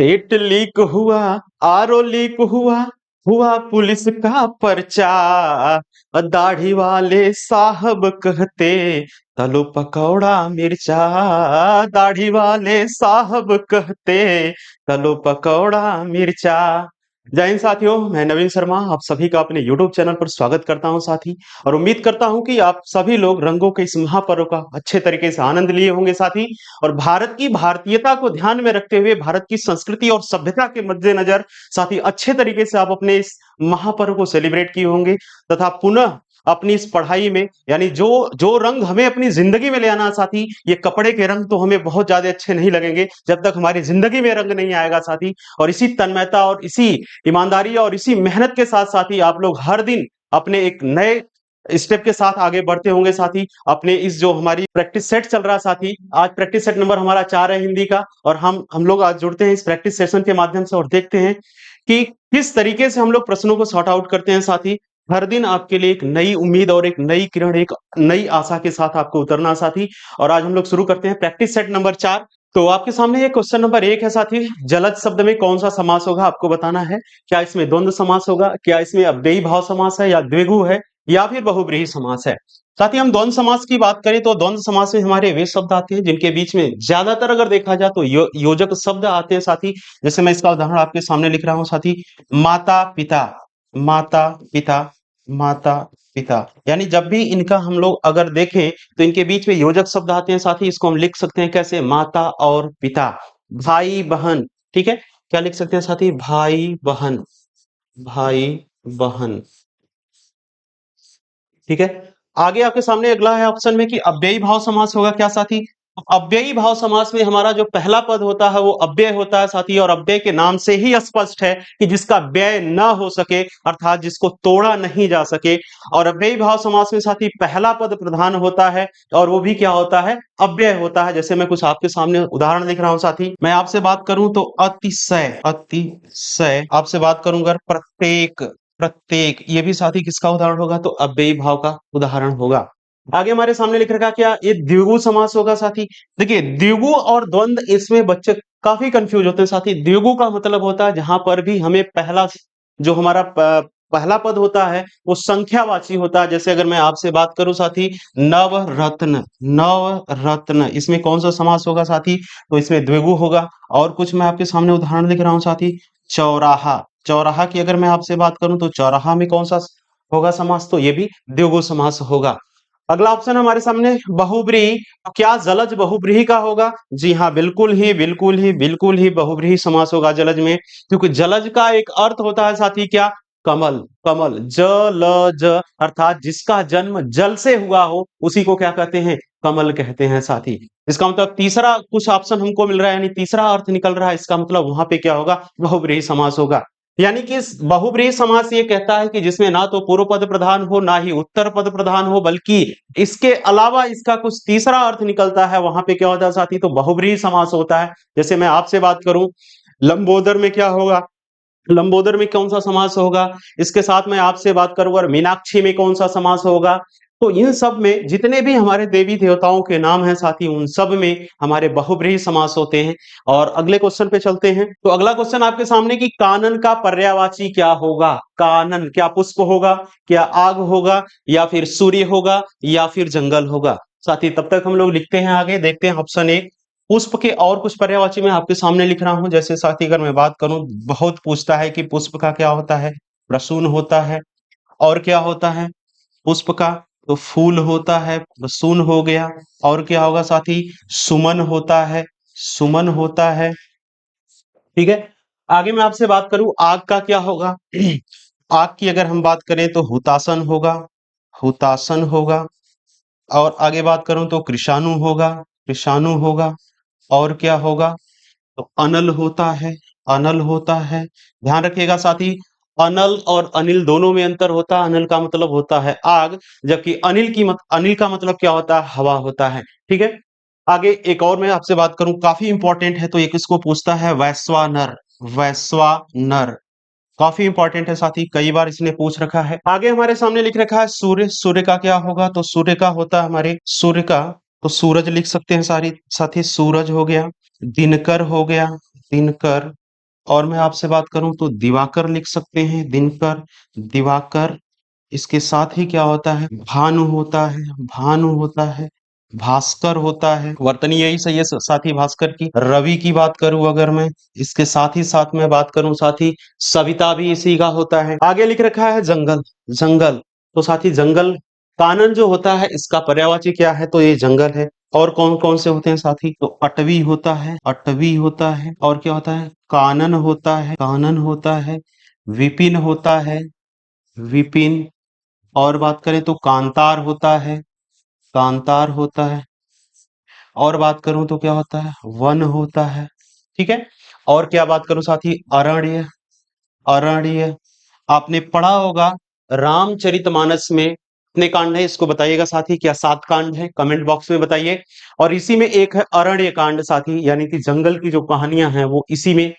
TET leak हुआ, RO leak हुआ, हुआ पुलिस का पर्चा। दाढ़ी वाले साहब कहते तलो पकौड़ा मिर्चा। दाढ़ी वाले साहब कहते तलो पकौड़ा मिर्चा। जय हिंद साथियों, मैं नवीन शर्मा आप सभी का अपने YouTube चैनल पर स्वागत करता हूं साथी। और उम्मीद करता हूं कि आप सभी लोग रंगों के इस महापर्व का अच्छे तरीके से आनंद लिए होंगे साथी। और भारत की भारतीयता को ध्यान में रखते हुए भारत की संस्कृति और सभ्यता के मद्देनजर साथ ही अच्छे तरीके से आप अपने इस महापर्व को सेलिब्रेट किए होंगे तथा पुनः अपनी इस पढ़ाई में यानी जो जो रंग हमें अपनी जिंदगी में ले आना साथी, ये कपड़े के रंग तो हमें बहुत ज्यादा अच्छे नहीं लगेंगे जब तक हमारी जिंदगी में रंग नहीं आएगा साथी। और इसी तन्मयता और इसी ईमानदारी और इसी मेहनत के साथ साथी आप लोग हर दिन अपने एक नए स्टेप के साथ आगे बढ़ते होंगे साथी। अपने इस जो हमारी प्रैक्टिस सेट चल रहा है साथी, आज प्रैक्टिस सेट नंबर हमारा 4 है हिंदी का। और हम लोग आज जुड़ते हैं इस प्रैक्टिस सेशन के माध्यम से और देखते हैं कि किस तरीके से हम लोग प्रश्नों को सॉर्ट आउट करते हैं साथी। हर दिन आपके लिए एक नई उम्मीद और एक नई किरण, एक नई आशा के साथ आपको उतरना साथी। और आज हम लोग शुरू करते हैं प्रैक्टिस सेट नंबर 4। तो आपके सामने ये क्वेश्चन नंबर 1 है साथी। जलज शब्द में कौन सा समास होगा आपको बताना है। क्या इसमें द्वंद्व समास होगा, क्या इसमें अव्ययी भाव समास है, या द्विगु है, या फिर बहुब्रीहि समास है। साथ ही हम द्वंद्व समास की बात करें तो द्वंद्व समास में हमारे वे शब्द आते हैं जिनके बीच में ज्यादातर अगर देखा जाए तो योजक शब्द आते हैं साथी। जैसे मैं इसका उदाहरण आपके सामने लिख रहा हूं साथी, माता पिता, माता पिता, माता पिता। यानी जब भी इनका हम लोग अगर देखें तो इनके बीच में योजक शब्द आते हैं साथी। इसको हम लिख सकते हैं कैसे, माता और पिता। भाई बहन, ठीक है, क्या लिख सकते हैं साथी, भाई बहन, भाई बहन, ठीक है। आगे आपके सामने अगला है ऑप्शन में कि अव्ययी भाव समास होगा क्या साथी। अव्ययी भाव समास में हमारा जो पहला पद होता है वो अव्यय होता है साथी। और अव्यय के नाम से ही स्पष्ट है कि जिसका व्यय न हो सके, अर्थात जिसको तोड़ा नहीं जा सके। और अव्ययी भाव समास में साथी पहला पद प्रधान होता है और वो भी क्या होता है, अव्यय होता है। जैसे मैं कुछ आपके सामने उदाहरण लिख रहा हूं साथी। मैं आपसे बात करूं तो अतिशय, अतिशय। आपसे बात करूं अगर प्रत्येक, प्रत्येक, ये भी साथी किसका उदाहरण होगा, तो अव्ययी भाव का उदाहरण होगा। आगे हमारे सामने लिख रखा क्या, ये द्विगु समास होगा साथी। देखिए द्विगु और द्वंद्व, इसमें बच्चे काफी कंफ्यूज होते हैं साथी। द्विगु का मतलब होता है जहां पर भी हमें पहला जो हमारा पहला पद होता है वो संख्यावाची होता है। जैसे अगर मैं आपसे बात करूं साथी, नवरत्न, नवरत्न, इसमें कौन सा समास होगा साथी, तो इसमें द्विगु होगा। और कुछ मैं आपके सामने उदाहरण लिख रहा हूं साथी, चौराहा, चौराहा की अगर मैं आपसे बात करूं तो चौराहा में कौन सा होगा समास, तो ये भी द्विगु समास होगा। अगला ऑप्शन हमारे सामने बहुब्रीहि। क्या जलज बहुब्रीहि का होगा, जी हाँ, बिल्कुल ही बिल्कुल ही बिल्कुल ही बहुब्रीहि समास होगा जलज में। क्योंकि जलज का एक अर्थ होता है साथी क्या, कमल, कमल, जलज, अर्थात जिसका जन्म जल से हुआ हो उसी को क्या कहते हैं, कमल कहते हैं साथी। इसका मतलब तीसरा कुछ ऑप्शन हमको मिल रहा है, यानी तीसरा अर्थ निकल रहा है। इसका मतलब वहां पे क्या होगा, बहुब्रीहि समास होगा। यानी कि बहुब्रीहि समास ये कहता है कि जिसमें ना तो पूर्व पद प्रधान हो ना ही उत्तर पद प्रधान हो, बल्कि इसके अलावा इसका कुछ तीसरा अर्थ निकलता है, वहां पे क्या होता है साथी, तो बहुब्रीहि समास होता है। जैसे मैं आपसे बात करूं, लंबोदर में क्या होगा, लंबोदर में कौन सा समास होगा। इसके साथ मैं आपसे बात करूं और मीनाक्षी में कौन सा समास होगा। तो इन सब में जितने भी हमारे देवी देवताओं के नाम हैं साथी, उन सब में हमारे बहुब्रीहि समास होते हैं। और अगले क्वेश्चन पे चलते हैं। तो अगला क्वेश्चन आपके सामने कि कानन का पर्यायवाची क्या होगा। कानन क्या पुष्प होगा, क्या आग होगा, या फिर सूर्य होगा, या फिर जंगल होगा साथी। तब तक हम लोग लिखते हैं आगे, देखते हैं ऑप्शन ए। पुष्प के और कुछ पर्यायवाची मैं आपके सामने लिख रहा हूं। जैसे साथी अगर मैं बात करूं, बहुत पूछता है कि पुष्प का क्या होता है, प्रसून होता है। और क्या होता है पुष्प का, तो फूल होता है, प्रसून हो गया। और क्या होगा साथी, सुमन होता है, सुमन होता है, ठीक है। आगे मैं आपसे बात करूं, आग का क्या होगा। आग की अगर हम बात करें तो हुतासन होगा, हुतासन होगा। और आगे बात करूं तो कृषाणु होगा, कृषाणु होगा। और क्या होगा, तो अनल होता है, अनल होता है। ध्यान रखिएगा साथी, अनल और अनिल दोनों में अंतर होता है। अनल का मतलब होता है आग, जबकि अनिल का मतलब क्या होता है, हवा होता है, ठीक है। आगे एक और मैं आपसे बात करूं, काफी इंपॉर्टेंट है, तो एक इसको पूछता है वैश्वानर, वैश्वानर, काफी इंपॉर्टेंट है साथी, कई बार इसने पूछ रखा है। आगे हमारे सामने लिख रखा है सूर्य, सूर्य का क्या होगा, तो सूर्य का होता है हमारे, सूर्य का तो सूरज लिख सकते हैं सारी साथी, सूरज हो गया। दिनकर हो गया, दिनकर, और मैं आपसे बात करूं तो दिवाकर लिख सकते हैं, दिनकर, दिवाकर। इसके साथ ही क्या होता है, भानु होता है, भानु होता है, भास्कर होता है, वर्तनी यही सही है साथी भास्कर की। रवि की बात करूं अगर मैं, इसके साथ ही साथ मैं बात करूं साथी सविता भी इसी का होता है। आगे लिख रखा है जंगल, जंगल, तो साथी जंगल, कानन जो होता है इसका पर्यायवाची क्या है, तो ये जंगल है। और कौन कौन से होते हैं साथी, तो अटवी होता है, अटवी होता है, और क्या होता है, कानन होता है, कानन होता है, विपिन होता है, विपिन। और बात करें तो कांतार होता है, कांतार होता है। और बात करूं तो क्या होता है, वन होता है, ठीक है। और क्या बात करूं साथी, अरण्य, अरण्य। आपने पढ़ा होगा रामचरितमानस में कितने कांड है, इसको बताइएगा साथी, क्या 7 कांड है, कमेंट बॉक्स में बताइए। और इसी में एक है अरण्य कांड साथी, यानी कि जंगल की जो कहानियां हैं वो इसी में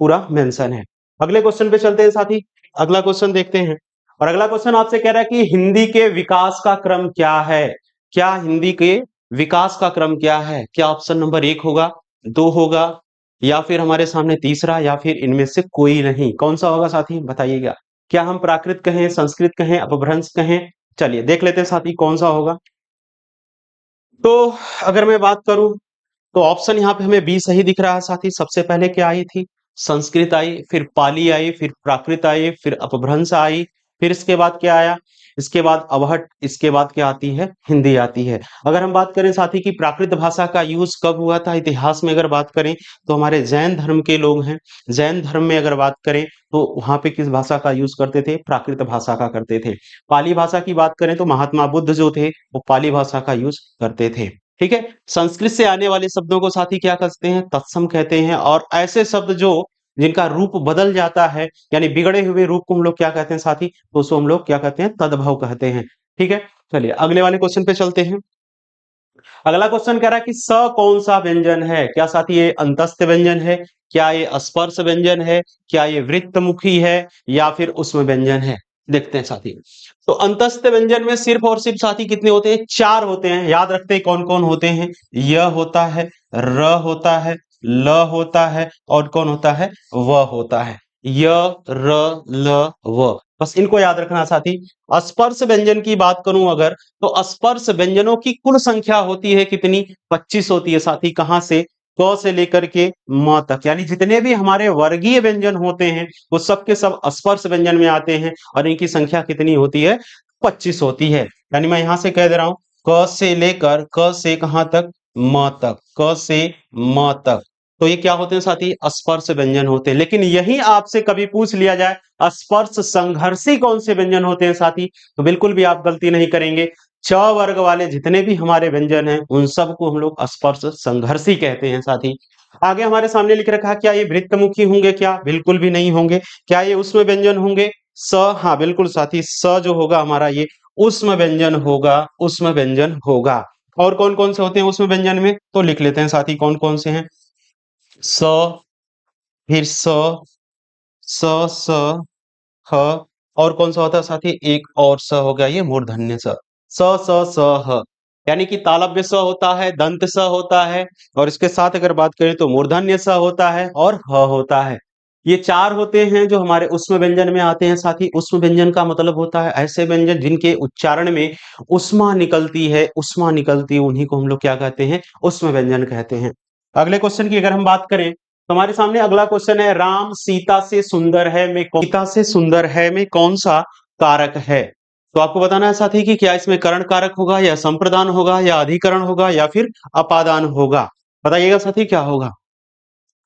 पूरा मेंशन है। अगले क्वेश्चन पे चलते हैं साथी, अगला क्वेश्चन देखते हैं। और अगला क्वेश्चन आपसे कह रहा है कि हिंदी के विकास का क्रम क्या है, क्या हिंदी के विकास का क्रम क्या है, क्या ऑप्शन नंबर 1 होगा, 2 होगा, या फिर हमारे सामने तीसरा, या फिर इनमें से कोई नहीं, कौन सा होगा साथी बताइएगा। क्या हम प्राकृत कहें, संस्कृत कहें, अपभ्रंश कहें, चलिए देख लेते हैं साथी कौन सा होगा। तो अगर मैं बात करूं तो ऑप्शन यहाँ पे हमें बी सही दिख रहा है साथी। सबसे पहले क्या आई थी, संस्कृत आई, फिर पाली आई, फिर प्राकृत आई, फिर अपभ्रंश आई, फिर इसके बाद क्या आया, इसके बाद अवहट, इसके बाद क्या आती है, हिंदी आती है। अगर हम बात करें साथी कि प्राकृत भाषा का यूज कब हुआ था, इतिहास में अगर बात करें तो हमारे जैन धर्म के लोग हैं, जैन धर्म में अगर बात करें तो वहां पे किस भाषा का यूज करते थे, प्राकृत भाषा का करते थे। पाली भाषा की बात करें तो महात्मा बुद्ध जो थे वो पाली भाषा का यूज करते थे, ठीक है। संस्कृत से आने वाले शब्दों को साथी क्या कहते हैं, तत्सम कहते हैं। और ऐसे शब्द जो जिनका रूप बदल जाता है, यानी बिगड़े हुए रूप को हम लोग क्या कहते हैं साथी, तो उसको हम लोग क्या कहते हैं, तद्भव कहते हैं, ठीक है। चलिए अगले वाले क्वेश्चन पे चलते हैं। अगला क्वेश्चन कह रहा है कि स कौन सा व्यंजन है, क्या साथी ये अंतस्थ व्यंजन है, क्या ये स्पर्श व्यंजन है, क्या ये वृत्तमुखी है, या फिर उष्म व्यंजन है। देखते हैं साथी। तो अंतस्थ व्यंजन में सिर्फ और सिर्फ साथी कितने होते हैं, 4 होते हैं। याद रखते हैं कौन कौन होते हैं, य होता है, र होता है, ल होता है, और कौन होता है, व होता है। य, र, ल, व, बस इनको याद रखना साथी। स्पर्श व्यंजन की बात करूं अगर, तो स्पर्श व्यंजनों की कुल संख्या होती है कितनी, 25 होती है साथी। कहां से, क से लेकर के म तक, यानी जितने भी हमारे वर्गीय व्यंजन होते हैं वो सब के सब स्पर्श व्यंजन में आते हैं। और इनकी संख्या कितनी होती है, 25 होती है। यानी मैं यहां से कह दे रहा हूं, क से लेकर, क से कहां तक, म तक, क से म तक, तो ये क्या होते हैं साथी, स्पर्श व्यंजन होते हैं। लेकिन यही आपसे कभी पूछ लिया जाए स्पर्श संघर्षी कौन से व्यंजन होते हैं साथी, तो बिल्कुल भी आप गलती नहीं करेंगे। च वर्ग वाले जितने भी हमारे व्यंजन हैं उन सबको हम लोग स्पर्श संघर्षी कहते हैं साथी। आगे हमारे सामने लिख रखा है, क्या ये वृत्तमुखी होंगे, क्या बिल्कुल भी नहीं होंगे। क्या ये उष्म व्यंजन होंगे, स, हाँ बिल्कुल साथी, स जो होगा हमारा ये उष्म व्यंजन होगा, उष्म व्यंजन होगा। और कौन कौन से होते हैं उष्म व्यंजन में, तो लिख लेते हैं साथी कौन कौन से हैं। स, फिर स, स, ह, और कौन सा होता है साथी, एक और स हो गया, ये मूर्धन्य स, ह, यानी कि तालव्य स होता है, दंत स होता है, और इसके साथ अगर बात करें तो मूर्धन्य स होता है, और ह होता है। ये 4 होते हैं जो हमारे उष्म व्यंजन में आते हैं साथी। उष्म व्यंजन का मतलब होता है ऐसे व्यंजन जिनके उच्चारण में उष्मा निकलती है, उष्मा निकलती है, उन्हीं को हम लोग क्या कहते हैं, उष्म व्यंजन कहते हैं। अगले क्वेश्चन की अगर हम बात करें तो हमारे सामने अगला क्वेश्चन है, राम सीता से सुंदर है में सीता से सुंदर है में कौन सा कारक है। तो आपको बताना है साथी कि क्या इसमें करण कारक होगा, या संप्रदान होगा, या अधिकरण होगा, या फिर अपादान होगा। बताइएगा साथी क्या होगा।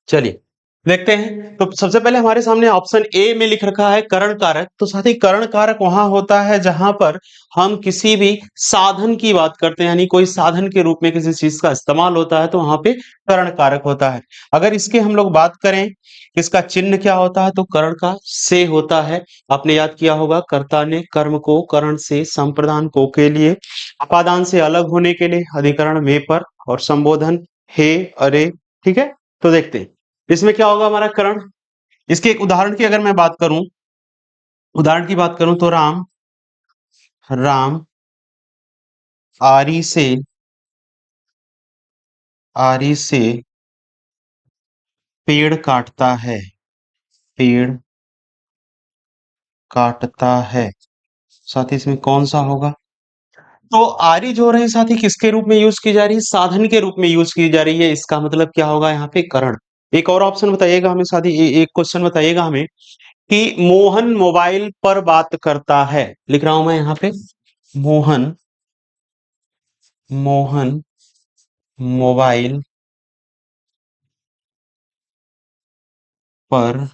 चलिए देखते हैं। तो सबसे पहले हमारे सामने ऑप्शन ए में लिख रखा है करण कारक। तो साथी करण कारक वहां होता है जहां पर हम किसी भी साधन की बात करते हैं, यानी कोई साधन के रूप में किसी चीज का इस्तेमाल होता है, तो वहां पे करण कारक होता है। अगर इसके हम लोग बात करें इसका चिन्ह क्या होता है, तो करण का से होता है। आपने याद किया होगा, कर्ता ने कर्म को करण से, संप्रदान को के लिए, अपादान से अलग होने के लिए, अधिकरण में पर, और संबोधन हे, अरे, ठीक है। तो देखते हैं इसमें क्या होगा हमारा करण। इसके एक उदाहरण की अगर मैं बात करूं, उदाहरण की बात करूं तो राम, राम आरी से, आरी से पेड़ काटता है, पेड़ काटता है। साथ ही इसमें कौन सा होगा? तो आरी जो रही साथी किसके रूप में यूज की जा रही है? साधन के रूप में यूज की जा रही है। इसका मतलब क्या होगा यहाँ पे? करण। एक और ऑप्शन बताइएगा हमें साथी, एक क्वेश्चन बताइएगा हमें कि मोहन मोबाइल पर बात करता है। लिख रहा हूं मैं यहाँ पे, मोहन मोहन मोबाइल पर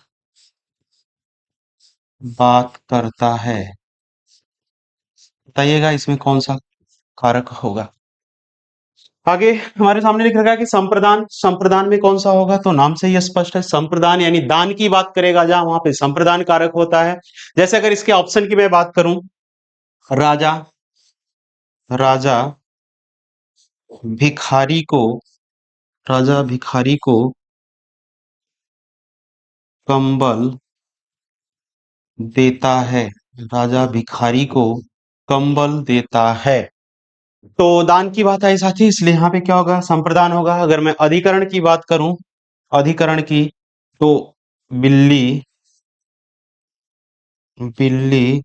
बात करता है। बताइएगा इसमें कौन सा कारक होगा? आगे हमारे सामने लिख रखा है कि संप्रदान। संप्रदान में कौन सा होगा? तो नाम से ही स्पष्ट है, संप्रदान यानी दान की बात करेगा जहां, वहां पे संप्रदान कारक होता है। जैसे अगर इसके ऑप्शन की मैं बात करूं, राजा राजा भिखारी को राजा भिखारी को कंबल देता है। राजा भिखारी को कंबल देता है। तो दान की बात आई साथी, इसलिए यहाँ पे क्या होगा? संप्रदान होगा। अगर मैं अधिकरण की बात करूं, अधिकरण की, तो बिल्ली बिल्ली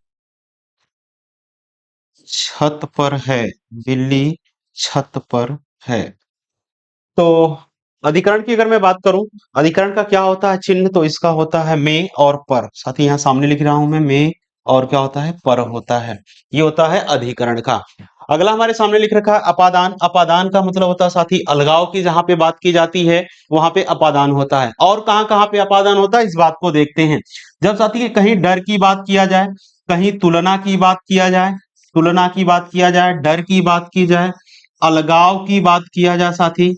छत पर है। बिल्ली छत पर है। तो अधिकरण की अगर मैं बात करूं, अधिकरण का क्या होता है चिन्ह? तो इसका होता है में और पर। साथ ही यहाँ सामने लिख रहा हूं मैं, में और क्या होता है? पर होता है। ये होता है अधिकरण का। अगला हमारे सामने लिख रखा है अपादान। अपादान का मतलब होता है साथी अलगाव की, जहां पे बात की जाती है वहां पे अपादान होता है। और कहां कहां पे अपादान होता है इस बात को देखते हैं। जब साथी कहीं डर की बात किया जाए, कहीं तुलना की बात किया जाए, तुलना की बात किया जाए, डर की बात की जाए, अलगाव की बात किया जाए साथी,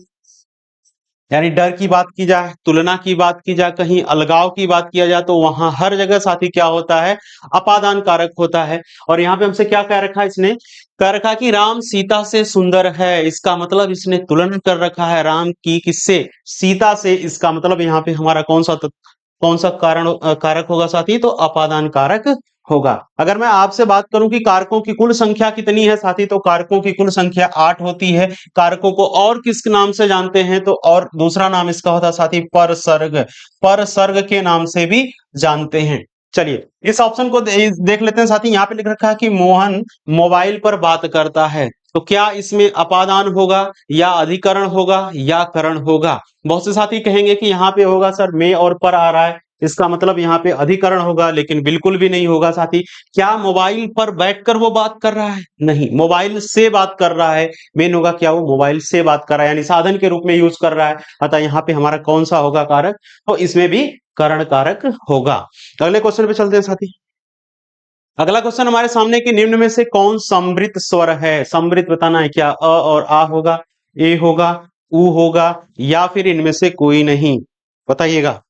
यानी डर की बात की जाए, तुलना की बात की जाए, कहीं अलगाव की बात किया जाए, तो वहां हर जगह साथी क्या होता है? अपादान कारक होता है। और यहाँ पे हमसे क्या कह रखा है इसने? कह रखा कि राम सीता से सुंदर है। इसका मतलब इसने तुलना कर रखा है राम की किससे? सीता से। इसका मतलब यहाँ पे हमारा कौन सा कारक होगा साथी? तो अपादान कारक होगा। अगर मैं आपसे बात करूं कि कारकों की कुल संख्या कितनी है साथी, तो कारकों की कुल संख्या 8 होती है। कारकों को और किस नाम से जानते हैं? तो और दूसरा नाम इसका होता है साथी परसर्ग। परसर्ग के नाम से भी जानते हैं। चलिए इस ऑप्शन को देख लेते हैं साथी। यहाँ पे लिख रखा है कि मोहन मोबाइल पर बात करता है। तो क्या इसमें अपादान होगा, या अधिकरण होगा, या करण होगा? बहुत से साथी कहेंगे कि यहाँ पे होगा सर में और पर आ रहा है, इसका मतलब यहाँ पे अधिकरण होगा, लेकिन बिल्कुल भी नहीं होगा साथी। क्या मोबाइल पर बैठकर वो बात कर रहा है? नहीं, मोबाइल से बात कर रहा है। मेन होगा क्या? वो मोबाइल से बात कर रहा है, यानी साधन के रूप में यूज कर रहा है। अतः यहाँ पे हमारा कौन सा होगा कारक? तो इसमें भी करण कारक होगा। अगले क्वेश्चन पे चलते हैं साथी। अगला क्वेश्चन हमारे सामने कि निम्न में से कौन समृत स्वर है? समृत बताना है। क्या अ और आ होगा, ए होगा, उ होगा, या फिर इनमें से कोई नहीं? बताइएगा।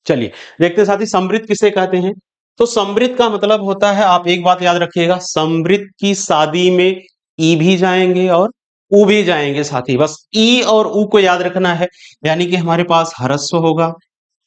चलिए देखते हैं साथी समृद्ध किसे कहते हैं। तो समृद्ध का मतलब होता है, आप एक बात याद रखिएगा, समृद्ध की शादी में ई भी जाएंगे और उ भी जाएंगे साथी। बस ई और उ को याद रखना है। यानी कि हमारे पास ह्रस्व होगा,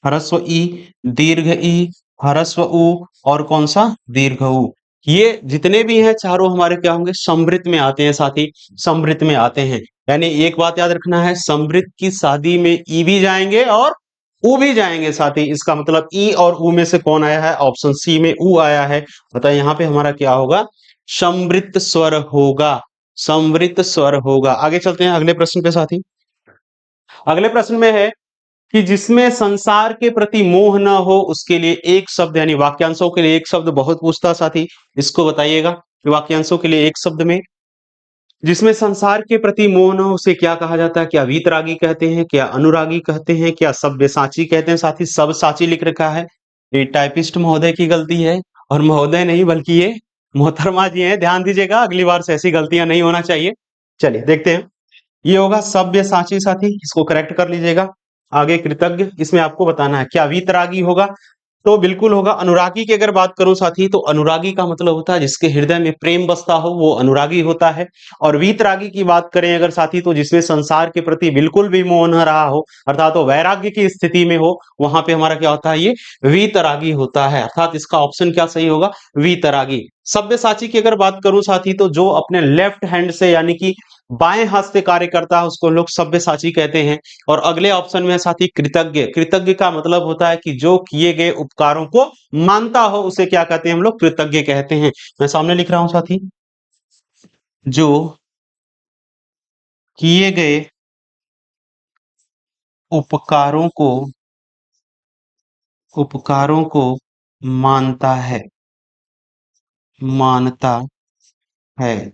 ह्रस्व ई, दीर्घ ई, ह्रस्व उ, और कौन सा? दीर्घ उ। ये जितने भी हैं चारों हमारे क्या होंगे? समृद्ध में आते हैं साथी, समृद्ध में आते हैं। यानी एक बात याद रखना है, समृद्ध की शादी में ई भी जाएंगे और उ भी जाएंगे साथी। इसका मतलब ई और उ में से कौन आया है? ऑप्शन सी में उ आया है। बताइए यहाँ पे हमारा क्या होगा? समृद्ध स्वर होगा, समृद्ध स्वर होगा। आगे चलते हैं अगले प्रश्न पे साथी। अगले प्रश्न में है कि जिसमें संसार के प्रति मोह न हो उसके लिए एक शब्द, यानी वाक्यांशों के लिए एक शब्द बहुत पूछता साथी। इसको बताइएगा कि वाक्यांशों के लिए एक शब्द में जिसमें संसार के प्रति मोह न हो उसे क्या कहा जाता है? क्या वीतरागी कहते हैं, क्या अनुरागी कहते हैं, क्या सब्यसाची कहते हैं? साथ ही सब साची लिख रखा है। ये टाइपिस्ट महोदय की गलती है, और महोदय नहीं बल्कि ये मोहतरमा जी हैं। ध्यान दीजिएगा, अगली बार से ऐसी गलतियां नहीं होना चाहिए। चलिए देखते हैं। ये होगा सब्यसाची साथी, इसको करेक्ट कर लीजिएगा। आगे कृतज्ञ, इसमें आपको बताना है। क्या वीतरागी होगा? तो बिल्कुल होगा। अनुरागी की अगर बात करूं साथी, तो अनुरागी का मतलब होता है जिसके हृदय में प्रेम बसता हो, वो अनुरागी होता है। और वीतरागी की बात करें अगर साथी, तो जिसमें संसार के प्रति बिल्कुल भी मोह न रहा हो, अर्थात वो वैराग्य की स्थिति में हो, वहां पे हमारा क्या होता है? ये वीतरागी होता है। अर्थात इसका ऑप्शन क्या सही होगा? वीतरागी। सब्यसाची की अगर बात करूं साथी, तो जो अपने लेफ्ट हैंड से यानी कि बाएं हाथ से कार्य करता है उसको लोग सब्यसाची कहते हैं। और अगले ऑप्शन में है साथी कृतज्ञ। कृतज्ञ का मतलब होता है कि जो किए गए उपकारों को मानता हो उसे क्या कहते हैं हम लोग, कृतज्ञ कहते हैं। मैं सामने लिख रहा हूं साथी, जो किए गए उपकारों को उपकारों को मानता है, मानता है,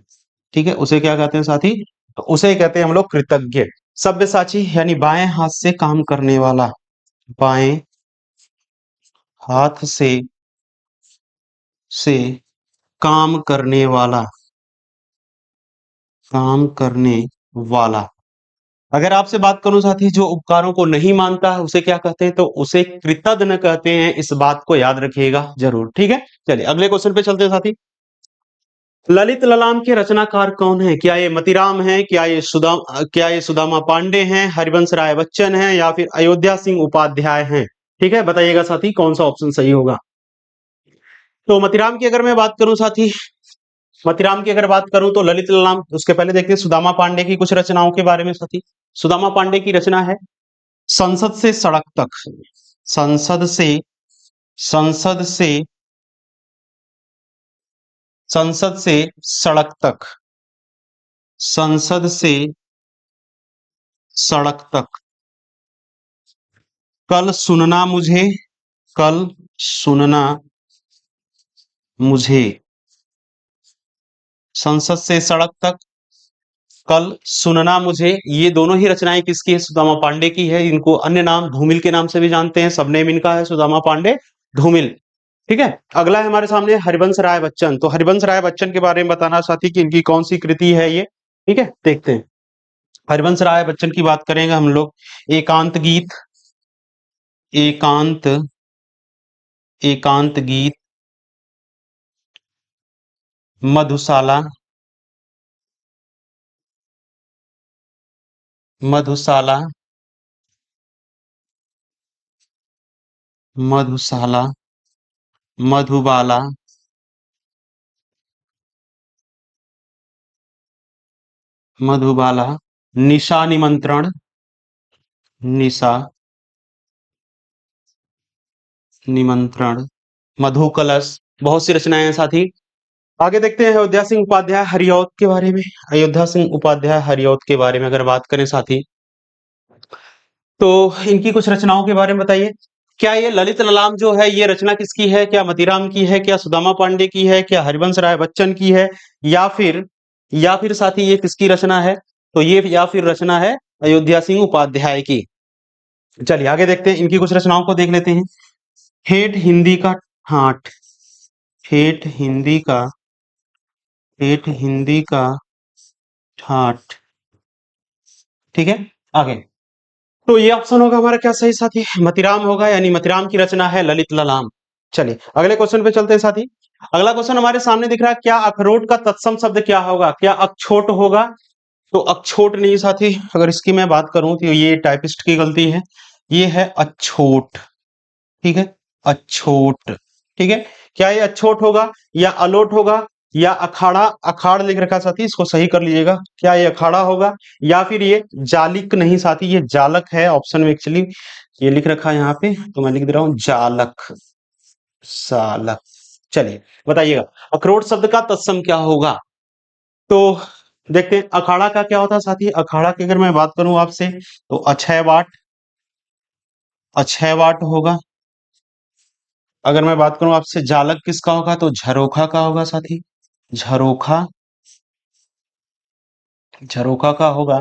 ठीक है, उसे क्या कहते हैं साथी, तो उसे कहते हैं हम लोग कृतज्ञ। सब्यसाची यानी बाएं हाथ से काम करने वाला, बाएं हाथ से काम करने वाला, काम करने वाला। अगर आपसे बात करूं साथी, जो उपकारों को नहीं मानता है उसे क्या कहते हैं, तो उसे कृतज्ञ कहते हैं। इस बात को याद रखिएगा जरूर, ठीक है। चलिए अगले क्वेश्चन पे चलते हैं साथी। ललित ललाम के रचनाकार कौन है? क्या ये मतीराम है, क्या ये सुदामा पांडे हैं, हरिवंश राय बच्चन हैं, या फिर अयोध्या सिंह उपाध्याय हैं? ठीक है, बताइएगा साथी कौन सा ऑप्शन सही होगा। तो मतीराम की अगर मैं बात करूं साथी, मतीराम की अगर बात करूं तो ललित ललाम, उसके पहले देखते हैं सुदामा पांडे की कुछ रचनाओं के बारे में साथी। सुदामा पांडे की रचना है संसद से सड़क तक। संसद से संसद से संसद से सड़क तक, संसद से सड़क तक। कल सुनना मुझे, कल सुनना मुझे, संसद से सड़क तक, कल सुनना मुझे, ये दोनों ही रचनाएं किसकी है? सुदामा पांडे की है। इनको अन्य नाम धूमिल के नाम से भी जानते हैं, सबनेम इनका है सुदामा पांडे धूमिल, ठीक है। अगला है हमारे सामने हरिवंश राय बच्चन। तो हरिवंश राय बच्चन के बारे में बताना साथी कि इनकी कौन सी कृति है ये, ठीक है, देखते हैं। हरिवंश राय बच्चन की बात करेंगे हम लोग, एकांत गीत, एकांत एकांत गीत, मधुशाला, मधुशाला, मधुशाला, मधुबाला, मधुबाला, निशा निमंत्रण, निशा निमंत्रण, मधु कलश, बहुत सी रचनाएं हैं साथी। आगे देखते हैं अयोध्या सिंह उपाध्याय हरिऔध के बारे में। अयोध्या सिंह उपाध्याय हरिऔध के बारे में अगर बात करें साथी, तो इनकी कुछ रचनाओं के बारे में बताइए। क्या ये ललित ललाम जो है ये रचना किसकी है? क्या मतीराम की है, क्या सुदामा पांडे की है, क्या हरिवंश राय बच्चन की है, या फिर साथी ये किसकी रचना है? तो ये या फिर रचना है अयोध्या सिंह उपाध्याय की। चलिए आगे देखते हैं, इनकी कुछ रचनाओं को देख लेते हैं। ठेठ हिंदी का ठाठ, ठेठ हिंदी का, ठेठ हिंदी का ठाठ, ठीक है। आगे, तो ये ऑप्शन होगा हमारा क्या सही साथी? मतीराम होगा, यानी मतीराम की रचना है ललित ललाम। चलिए अगले क्वेश्चन पे चलते हैं साथी। अगला क्वेश्चन हमारे सामने दिख रहा है, क्या अखरोट का तत्सम शब्द क्या होगा? क्या अक्षोट होगा? तो अक्षोट नहीं साथी, अगर इसकी मैं बात करूं तो ये टाइपिस्ट की गलती है, ये है अछोट, ठीक है, अछोट, ठीक है। क्या ये अछोट होगा या अलोट होगा या अखाड़ा, अखाड़ लिख रखा साथी, इसको सही कर लीजिएगा। क्या ये अखाड़ा होगा या फिर ये जालिक? नहीं साथी, ये जालक है ऑप्शन में, एक्चुअली ये लिख रखा है यहाँ पे, तो मैं लिख दे रहा हूं जालक, सालक। चलिए बताइएगा अखरोट शब्द का तत्सम क्या होगा। तो देखते हैं अखाड़ा का क्या होता है साथी। अखाड़ा की अगर मैं बात करूं आपसे, तो अक्षय वाट, अक्षय वाट होगा। अगर मैं बात करूं आपसे जालक किसका होगा, तो झरोखा का होगा साथी, झरोखा, झरोखा का होगा।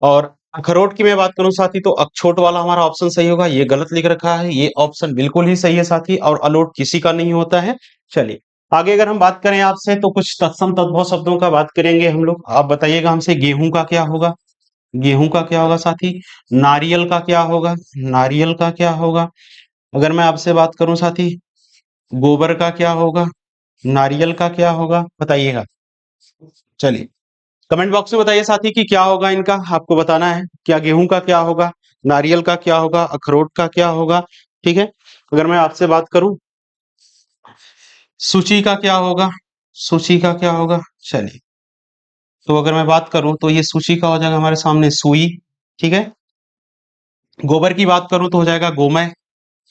और अखरोट की मैं बात करूं साथी, तो अक्षोट वाला हमारा ऑप्शन सही होगा, ये गलत लिख रखा है, ये ऑप्शन बिल्कुल ही सही है साथी, और अलोट किसी का नहीं होता है। चलिए आगे अगर हम बात करें आपसे, तो कुछ तत्सम तद्भव शब्दों का बात करेंगे हम लोग। आप बताइएगा हमसे, गेहूं का क्या होगा, गेहूं का क्या होगा साथी? नारियल का क्या होगा, नारियल का क्या होगा? अगर मैं आपसे बात करूं साथी, गोबर का क्या होगा, नारियल का क्या होगा, बताइएगा। चलिए कमेंट बॉक्स में बताइए साथी कि क्या होगा इनका, आपको बताना है। क्या गेहूं का क्या होगा, नारियल का क्या होगा, अखरोट का क्या होगा, ठीक है। अगर मैं आपसे बात करूं, सूची का क्या होगा, सूची का क्या होगा? चलिए, तो अगर मैं बात करूं तो ये सूची का हो जाएगा हमारे सामने सुई, ठीक है। गोबर की बात करूं तो हो जाएगा गोमय,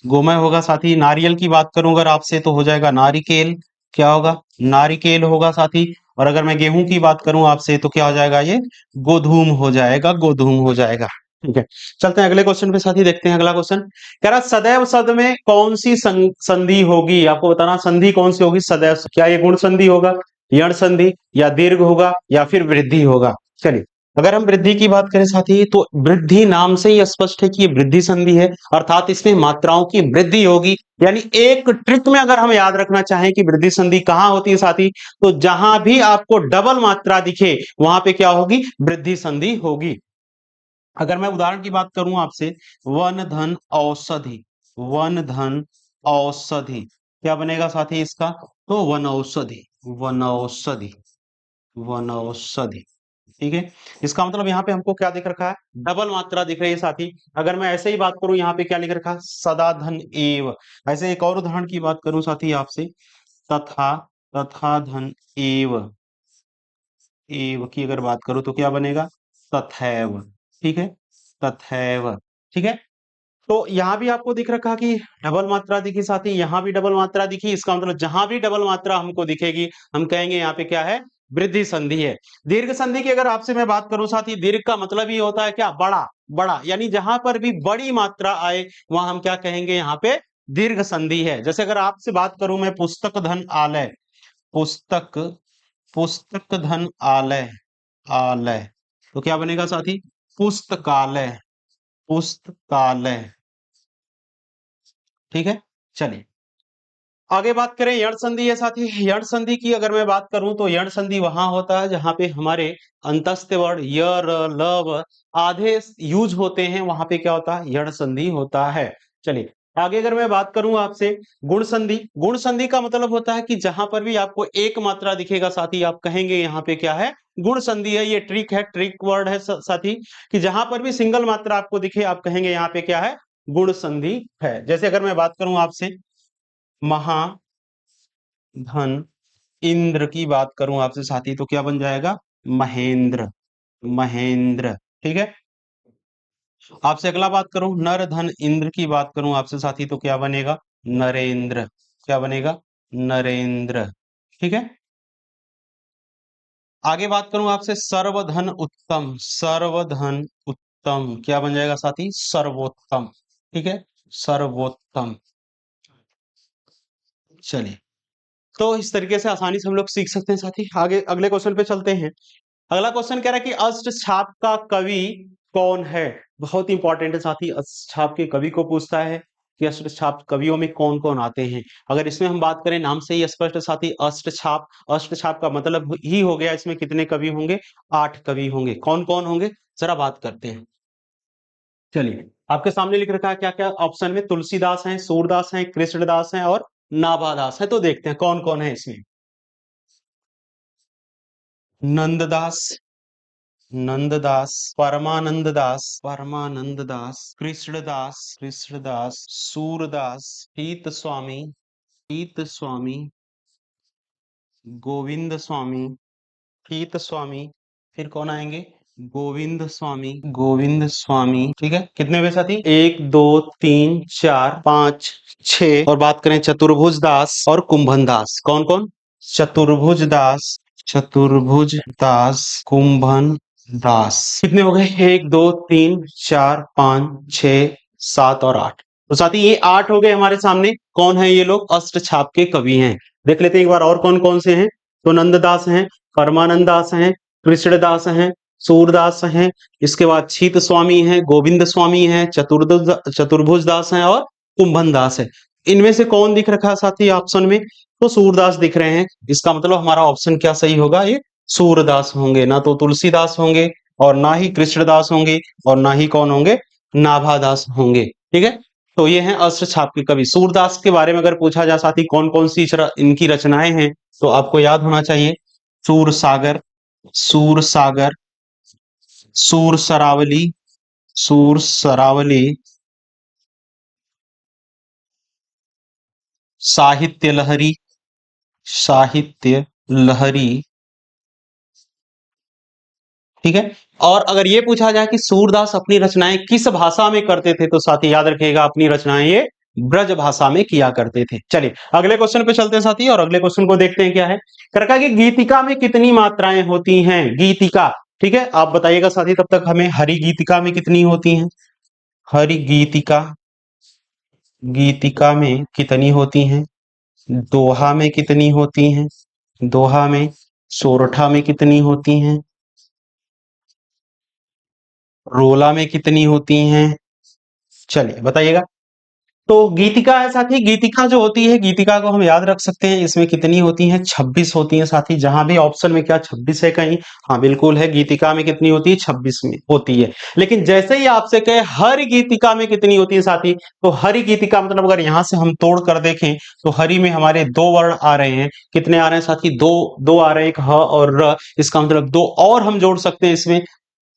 गोमय होगा। साथी नारियल की बात करूं अगर आपसे तो हो जाएगा नारिकेल, क्या होगा? नारिकेल होगा साथी। और अगर मैं गेहूं की बात करूं आपसे तो क्या हो जाएगा? ये गोधूम हो जाएगा, गोधूम हो जाएगा। ठीक है, चलते हैं अगले क्वेश्चन पे साथी, देखते हैं अगला क्वेश्चन। कह रहा सदैव शब्द में कौन सी संधि होगी? आपको बताना संधि कौन सी होगी सदैव। क्या ये गुण संधि होगा, यण संधि, या दीर्घ होगा, या फिर वृद्धि होगा? चलिए, अगर हम वृद्धि की बात करें साथी तो वृद्धि नाम से ही स्पष्ट है कि ये वृद्धि संधि है, अर्थात इसमें मात्राओं की वृद्धि होगी। यानी एक ट्रिक में अगर हम याद रखना चाहें कि वृद्धि संधि कहां होती है साथी, तो जहां भी आपको डबल मात्रा दिखे वहां पे क्या होगी? वृद्धि संधि होगी। अगर मैं उदाहरण की बात करूं आपसे, वन धन औषधि, वन धन औषधि, क्या बनेगा साथी इसका? तो वन औषधि, वन औषधि, वन औषधि। ठीक है, इसका मतलब यहाँ पे हमको क्या दिख रखा है? डबल मात्रा दिख रही है साथी। अगर मैं ऐसे ही बात करूं, यहाँ पे क्या लिख रखा है? सदा धन एव। ऐसे एक और उदाहरण की बात करूं साथी आपसे, तथा, तथा धन एव, एव की अगर बात करूं तो क्या बनेगा? तथैव। ठीक है, तथैव। ठीक है, तो यहां भी आपको दिख रखा कि डबल मात्रा दिखी साथी, यहां भी डबल मात्रा दिखी। इसका मतलब जहां भी डबल मात्रा हमको दिखेगी हम कहेंगे यहाँ पे क्या है? वृद्धि संधि है। दीर्घ संधि की अगर आपसे मैं बात करूं साथी, दीर्घ का मतलब ही होता है क्या? बड़ा, बड़ा। यानी जहां पर भी बड़ी मात्रा आए वहां हम क्या कहेंगे? यहाँ पे दीर्घ संधि है। जैसे अगर आपसे बात करूं मैं, पुस्तक धन आलय, पुस्तक, पुस्तक धन आलय, आलय, तो क्या बनेगा साथी? पुस्तकालय, पुस्तकालय। ठीक है, चलिए आगे बात करें। यण संधि है साथी, यण संधि की अगर मैं बात करूं तो यण संधि वहां होता है जहां पे हमारे अंतस्थ वर्ण य, र, ल, व आधे यूज होते हैं, वहां पे क्या होता है? यण संधि होता है। चलिए आगे अगर मैं बात करूं आपसे, गुण संधि, गुण संधि का मतलब होता है कि जहां पर भी आपको एक मात्रा दिखेगा साथी आप कहेंगे यहाँ पे क्या है? गुण संधि है। ये ट्रिक है, ट्रिक वर्ड है साथी, कि जहां पर भी सिंगल मात्रा आपको दिखे आप कहेंगे यहाँ पे क्या है? गुण संधि है। जैसे अगर मैं बात करूं आपसे, महाधन इंद्र की बात करूं आपसे साथी तो क्या बन जाएगा? महेंद्र, महेंद्र। ठीक है, आपसे अगला बात करूं, नर धन इंद्र की बात करूं आपसे साथी तो क्या बनेगा? नरेंद्र, क्या बनेगा? नरेंद्र। ठीक है, आगे बात करूं आपसे, सर्वधन उत्तम, सर्वधन उत्तम, क्या बन जाएगा साथी? सर्वोत्तम। ठीक है, सर्वोत्तम। चलिए, तो इस तरीके से आसानी से हम लोग सीख सकते हैं साथी। आगे अगले क्वेश्चन पे चलते हैं। अगला क्वेश्चन कह रहा है कि अष्टछाप का कवि कौन है? बहुत इंपॉर्टेंट है साथी, अष्टछाप के कवि को पूछता है कि अष्टछाप कवियों में कौन कौन आते हैं। अगर इसमें हम बात करें, नाम से ही स्पष्ट है साथी, अष्टछाप, अष्टछाप का मतलब ही हो गया इसमें कितने कवि होंगे? 8 कवि होंगे। कौन कौन होंगे जरा बात करते हैं। चलिए, आपके सामने लिख रखा है क्या क्या ऑप्शन में? तुलसीदास हैं, सूरदास हैं, कृष्णदास हैं और नाभादास है। तो देखते हैं कौन कौन है इसमें। नंददास, नंददास, परमानंद दास, परमानंद दास, कृष्णदास, कृष्णदास, सूरदास, पीत स्वामी, पीत स्वामी, गोविंद स्वामी, पीत स्वामी, फिर कौन आएंगे? गोविंद स्वामी, गोविंद स्वामी। ठीक है, कितने हुए साथी? 1 2 3 4 5 6। और बात करें चतुर्भुज दास और कुंभन दास, कौन कौन? चतुर्भुज दास, चतुर्भुज दास, कुंभन दास। कितने हो गए? 1 2 3 4 5 6 7 और 8। तो साथी ये 8 हो गए हमारे सामने। कौन है ये लोग? अष्टछाप के कवि हैं। देख लेते हैं एक बार और कौन कौन से हैं। तो नंददास हैं, परमानंद दास हैं, कृष्णदास हैं, सूरदास हैं, इसके बाद छीत स्वामी हैं, गोविंद स्वामी हैं, चतुर्भुज दास हैं और कुंभन दास है। इनमें से कौन दिख रखा है साथी ऑप्शन में? तो सूरदास दिख रहे हैं। इसका मतलब हमारा ऑप्शन क्या सही होगा? ये सूरदास होंगे, ना तो तुलसीदास होंगे और ना ही कृष्णदास होंगे और ना ही कौन होंगे? नाभादास होंगे। ठीक है, तो ये हैं अष्टछाप के कवि। सूरदास के बारे में अगर पूछा जाए साथी कौन कौन सी इनकी रचनाएं हैं तो आपको याद होना चाहिए, सूर सागर, सूर सागर, सूर सरावली, सूर सरावली, साहित्य लहरी, साहित्य लहरी, ठीक है। और अगर ये पूछा जाए कि सूरदास अपनी रचनाएं किस भाषा में करते थे, तो साथी याद रखिएगा अपनी रचनाएं ये ब्रज भाषा में किया करते थे। चलिए अगले क्वेश्चन पे चलते हैं साथी, और अगले क्वेश्चन को देखते हैं क्या है। करका की गीतिका में कितनी मात्राएं होती हैं, गीतिका, ठीक है। आप बताइएगा साथी तब तक हमें, हरि गीतिका में कितनी होती हैं, हरि गीतिका, गीतिका में कितनी होती हैं, दोहा में कितनी होती हैं, दोहा में, सोरठा में कितनी होती हैं, रोला में कितनी होती हैं, चलिए बताइएगा। तो गीतिका है साथी, गीतिका जो होती है, गीतिका को हम याद रख सकते हैं, इसमें कितनी होती हैं, 26 होती हैं साथी। जहां भी ऑप्शन में क्या 26 है कहीं, हाँ बिल्कुल है, गीतिका में कितनी होती है, 26 में होती है। लेकिन जैसे ही आपसे कहे हरि गीतिका में कितनी होती है साथी, तो हरि गीतिका मतलब अगर यहां से हम तोड़ कर देखें तो हरि में हमारे दो वर्ण आ रहे हैं, कितने आ रहे हैं साथी, दो, दो आ रहे हैं, एक ह और र, इसका मतलब दो और हम जोड़ सकते हैं इसमें।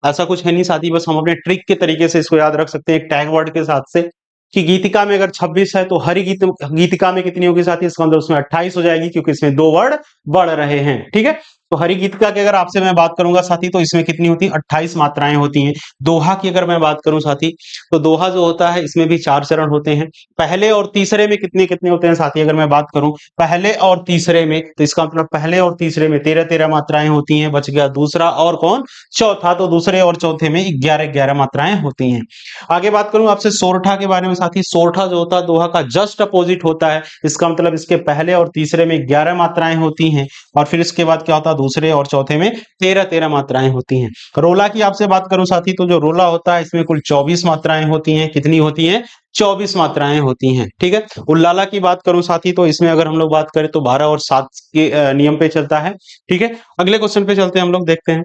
ऐसा कुछ है नहीं साथी, बस हम अपने ट्रिक के तरीके से इसको याद रख सकते हैं एक टैग वर्ड के साथ से, कि गीतिका में अगर 26 है तो हरि गीतिका में कितनी होगी साथी, इसका मतलब उसमें 28 हो जाएगी, क्योंकि इसमें दो वर्ड बढ़ रहे हैं, ठीक है। तो हरि गीतिका की अगर आपसे मैं बात करूंगा साथी, तो इसमें कितनी होती है, 28 मात्राएं होती हैं। दोहा की अगर मैं बात करूं साथी, तो दोहा जो होता है इसमें भी 4 चरण होते हैं। पहले और तीसरे में कितने कितने होते हैं साथी, अगर मैं बात करूं पहले और तीसरे में, तो इसका मतलब पहले और तीसरे में 13-13 मात्राएं होती हैं। बच गया दूसरा और कौन, चौथा, तो दूसरे और चौथे में 11-11 मात्राएं होती हैं। आगे बात करूं आपसे सोरठा के बारे में साथी, सोरठा जो होता है दोहा का जस्ट अपोजिट होता है, इसका मतलब इसके पहले और तीसरे में 11 मात्राएं होती हैं, और फिर इसके बाद क्या होता है, दूसरे और चौथे में 13-13 मात्राएं होती हैं। रोला की आपसे बात करूं साथी, तो जो रोला होता है इसमें कुल 24 मात्राएं होती हैं, कितनी होती हैं, 24 मात्राएं होती हैं, ठीक है। उल्लाला की बात करूं साथी, तो इसमें अगर हम लोग बात करें तो 12 और 7 के नियम पे चलता है, ठीक है। अगले क्वेश्चन पे चलते हैं हम लोग, देखते हैं।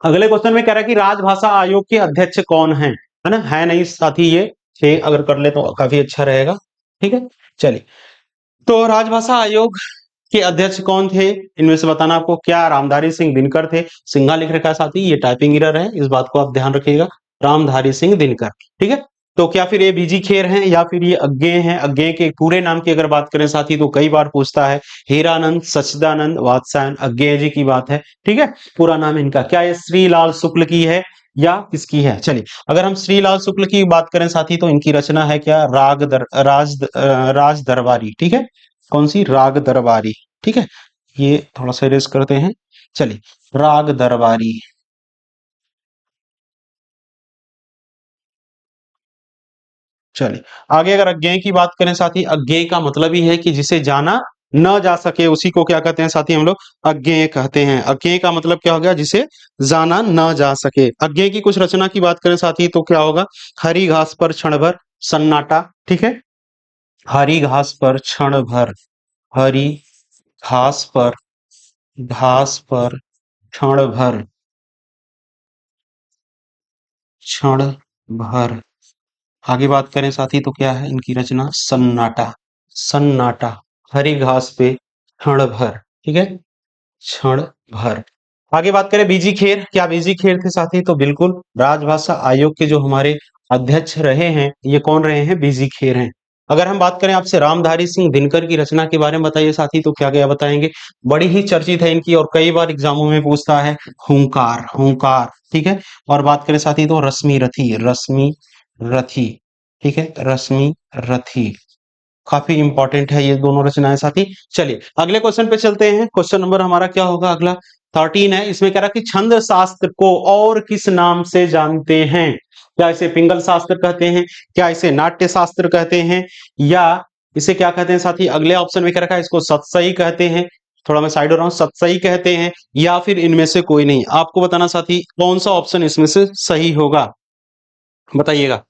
अगले क्वेश्चन में कह रहा है कि राजभाषा आयोग के अध्यक्ष कौन है ना, है नहीं साथी ये, 6 अगर कर ले तो काफी अच्छा रहेगा, ठीक है। चलिए, तो राजभाषा आयोग के अध्यक्ष कौन थे, इनमें से बताना आपको, क्या रामधारी सिंह दिनकर थे, सिंघा लिख रखा है साथी, ये टाइपिंग एरर है, इस बात को आप ध्यान रखिएगा, रामधारी सिंह दिनकर, ठीक है। तो क्या फिर ये बीजी खेर हैं, या फिर ये अज्ञेय हैं, अज्ञेय के पूरे नाम की अगर बात करें साथी, तो कई बार पूछता है, हीरानंद सच्चिदानंद वात्स्यायन अज्ञेय जी की बात है, ठीक है। पूरा नाम इनका क्या है, श्रीलाल शुक्ल की है या किसकी है। चलिए, अगर हम श्रीलाल शुक्ल की बात करें साथी, तो इनकी रचना है क्या, राज दरबारी, ठीक है। कौन सी, राग दरबारी, ठीक है। ये थोड़ा सा इरेज करते हैं, चलिए, राग दरबारी। चलिए आगे, अगर अज्ञेय की बात करें साथी, अज्ञेय का मतलब ही है कि जिसे जाना न जा सके, उसी को क्या कहते हैं साथी, हम लोग अज्ञेय कहते हैं। अज्ञेय का मतलब क्या हो गया, जिसे जाना न जा सके। अज्ञेय की कुछ रचना की बात करें साथी, तो क्या होगा, हरी घास पर क्षण भर सन्नाटा, ठीक है। हरी घास पर क्षण भर, हरी घास पर, घास पर क्षण भर, क्षण भर। आगे बात करें साथी, तो क्या है इनकी रचना, सन्नाटा, सन्नाटा, हरी घास पे क्षण भर, ठीक है, क्षण भर। आगे बात करें बीजी खेर, क्या बीजी खेर थे साथी, तो बिल्कुल राजभाषा आयोग के जो हमारे अध्यक्ष रहे हैं, ये कौन रहे हैं, बीजी खेर हैं। अगर हम बात करें आपसे रामधारी सिंह दिनकर की रचना के बारे में बताइए साथी, तो क्या क्या बताएंगे, बड़ी ही चर्चित है इनकी और कई बार एग्जामों में पूछता है, हुंकार, हुंकार, ठीक है। और बात करें साथी, तो रश्मि रथी, रश्मि रथी, ठीक है, रश्मि रथी, काफी इंपॉर्टेंट है ये दोनों रचनाएं साथी। चलिए अगले क्वेश्चन पे चलते हैं, क्वेश्चन नंबर हमारा क्या होगा अगला, 13 है। इसमें कह रहा कि छंद शास्त्र को और किस नाम से जानते हैं, क्या इसे पिंगल शास्त्र कहते हैं, क्या इसे नाट्य शास्त्र कहते हैं, या इसे क्या कहते हैं साथी, अगले ऑप्शन में कह रखा है इसको सतसई कहते हैं, थोड़ा मैं साइड हो रहा हूं, सतसई कहते हैं, या फिर इनमें से कोई नहीं। आपको बताना साथी कौन सा ऑप्शन इसमें से सही होगा, बताइएगा।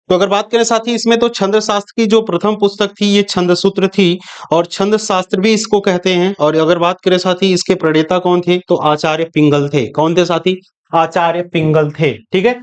तो अगर बात करें साथी, इसमें तो छंद शास्त्र की जो प्रथम पुस्तक थी ये छंद सूत्र थी, और छंद शास्त्र भी इसको कहते हैं। और अगर बात करें साथी इसके प्रणेता कौन थे, तो आचार्य पिंगल थे। कौन थे साथी, आचार्य पिंगल थे, ठीक है।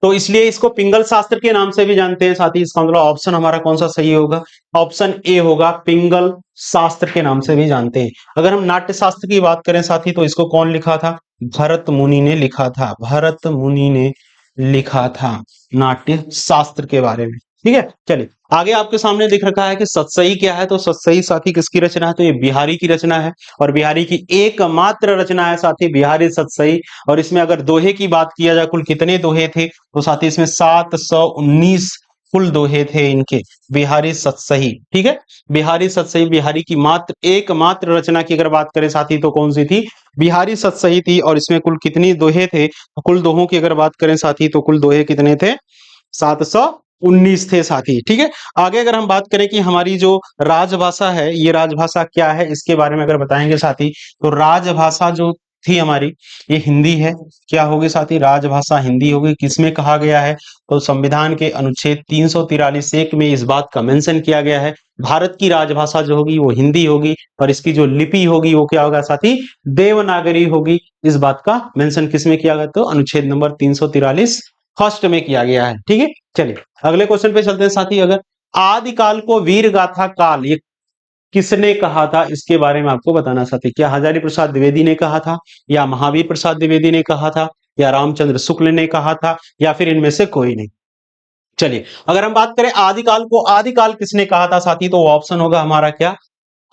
तो इसलिए इसको पिंगल शास्त्र के नाम से भी जानते हैं साथी। इसका मतलब ऑप्शन हमारा कौन सा सही होगा, ऑप्शन ए होगा, पिंगल शास्त्र के नाम से भी जानते हैं। अगर हम नाट्य शास्त्र की बात करें साथी, तो इसको कौन लिखा था, भरत मुनि ने लिखा था, भरत मुनि ने लिखा था नाट्य शास्त्र के बारे में, ठीक है। चलिए आगे आपके सामने दिख रखा है कि सतसई क्या है, तो सतसई साथी किसकी रचना है, तो ये बिहारी की रचना है और बिहारी की एकमात्र रचना है साथी बिहारी सतसई। और इसमें अगर दोहे की बात किया जाए कुल कितने दोहे थे, तो साथी इसमें 719 कुल दोहे थे इनके, बिहारी सतसई। ठीक है, बिहारी सतसई बिहारी की मात्र एकमात्र रचना की अगर बात करें साथी तो कौन सी थी, बिहारी सतसई थी। और इसमें कुल कितनी दोहे थे, तो कुल दोहों की अगर बात करें साथी तो कुल दोहे कितने थे, 719 थे साथी। ठीक है, आगे अगर हम बात करें कि हमारी जो राजभाषा है, ये राजभाषा क्या है, इसके बारे में अगर बताएंगे साथी, तो राजभाषा जो थी हमारी ये हिंदी है। क्या होगी साथी, राजभाषा हिंदी होगी। किसमें कहा गया है, तो संविधान के अनुच्छेद 343 एक में इस बात का मेंशन किया गया है, भारत की राजभाषा जो होगी वो हिंदी होगी और इसकी जो लिपि होगी वो क्या होगा साथी, देवनागरी होगी। इस बात का मेंशन किसमें किया गया, तो अनुच्छेद नंबर 343 फर्स्ट में किया गया है। ठीक है, चलिए अगले क्वेश्चन पे चलते हैं साथी। अगर आदिकाल को वीर गाथा काल ये किसने कहा था, इसके बारे में आपको बताना साथी। क्या हजारी प्रसाद द्विवेदी ने कहा था, या महावीर प्रसाद द्विवेदी ने कहा था, या रामचंद्र शुक्ल ने कहा था, या फिर इनमें से कोई नहीं। चलिए अगर हम बात करें आदिकाल को, आदिकाल किसने कहा था साथी, तो वो ऑप्शन होगा हमारा क्या,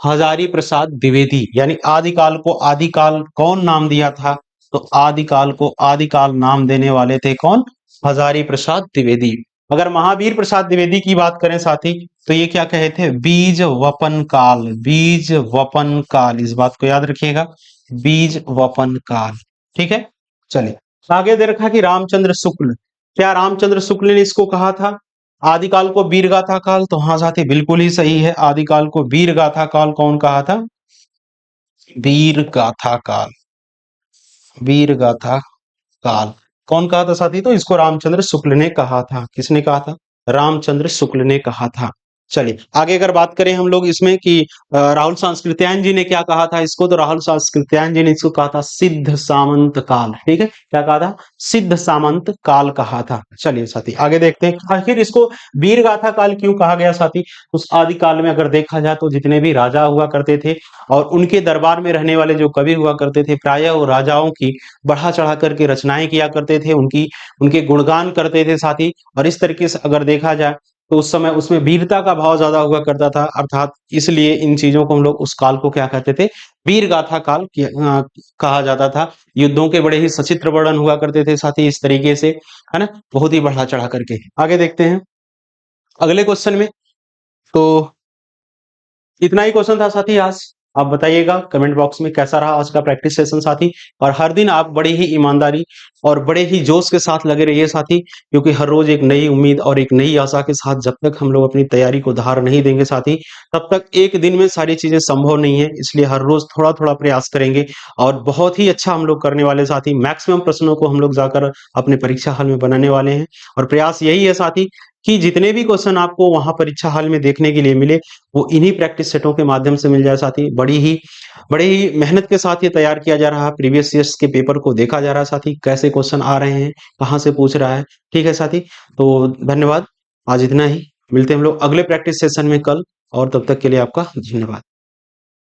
हजारी प्रसाद द्विवेदी। यानी आदिकाल को आदिकाल कौन नाम दिया था, तो आदिकाल को आदिकाल नाम देने वाले थे कौन, हजारी प्रसाद द्विवेदी। अगर महावीर प्रसाद द्विवेदी की बात करें साथी तो ये क्या कहे थे, बीज वपन काल, बीज वपन काल, इस बात को याद रखिएगा, बीज वपन काल। ठीक है, चलिए आगे दे रखा कि रामचंद्र शुक्ल, क्या रामचंद्र शुक्ल ने इसको कहा था आदिकाल को वीर गाथा काल, तो हाँ साथी बिल्कुल ही सही है, आदिकाल को वीर गाथा काल कौन कहा था, वीर गाथा काल, वीर गाथा काल कौन कहा था साथी, तो इसको रामचंद्र शुक्ल ने कहा था। किसने कहा था, रामचंद्र शुक्ल ने कहा था। चलिए आगे अगर बात करें हम लोग इसमें कि राहुल सांस्कृत्यायन जी ने क्या कहा था इसको, तो राहुल सांस्कृत्यायन जी ने इसको कहा था सिद्ध सामंत काल। ठीक है, क्या कहा था, सिद्ध सामंत काल कहा था। चलिए साथी आगे देखते हैं आखिर इसको वीर गाथा काल क्यों कहा गया साथी। उस आदिकाल में अगर देखा जाए तो जितने भी राजा हुआ करते थे और उनके दरबार में रहने वाले जो कवि हुआ करते थे, प्रायः वो राजाओं की बढ़ा चढ़ा करके रचनाएं किया करते थे, उनके गुणगान करते थे साथी। और इस तरीके से अगर देखा जाए तो उस समय उसमें वीरता का भाव ज्यादा हुआ करता था, अर्थात इसलिए इन चीजों को हम लोग उस काल को क्या कहते थे, वीर गाथा काल कहा जाता था। युद्धों के बड़े ही सचित्र वर्णन हुआ करते थे साथी, इस तरीके से, है ना, बहुत ही बढ़ा चढ़ा करके। आगे देखते हैं अगले क्वेश्चन में। तो इतना ही क्वेश्चन था साथी आज। आप बताइएगा कमेंट बॉक्स में कैसा रहा आज का प्रैक्टिस सेशन साथी। और हर दिन आप बड़ी ही ईमानदारी और बड़े ही जोश के साथ लगे रहिए साथी, क्योंकि हर रोज एक नई उम्मीद और एक नई आशा के साथ जब तक हम लोग अपनी तैयारी को धार नहीं देंगे साथी, तब तक एक दिन में सारी चीजें संभव नहीं है। इसलिए हर रोज थोड़ा थोड़ा प्रयास करेंगे और बहुत ही अच्छा हम लोग करने वाले साथी। मैक्सिमम प्रश्नों को हम लोग जाकर अपने परीक्षा हॉल में बनाने वाले हैं और प्रयास यही है साथी कि जितने भी क्वेश्चन आपको वहां परीक्षा हॉल में देखने के लिए मिले वो इन्हीं प्रैक्टिस सेटों के माध्यम से मिल जाए साथी। बड़ी ही मेहनत के साथ ये तैयार किया जा रहा है, प्रीवियस ईयर्स के पेपर को देखा जा रहा है साथी, कैसे क्वेश्चन आ रहे हैं, कहाँ से पूछ रहा है। ठीक है साथी, तो धन्यवाद, आज इतना ही। मिलते हैं हम लोग अगले प्रैक्टिस सेशन में कल, और तब तक के लिए आपका धन्यवाद।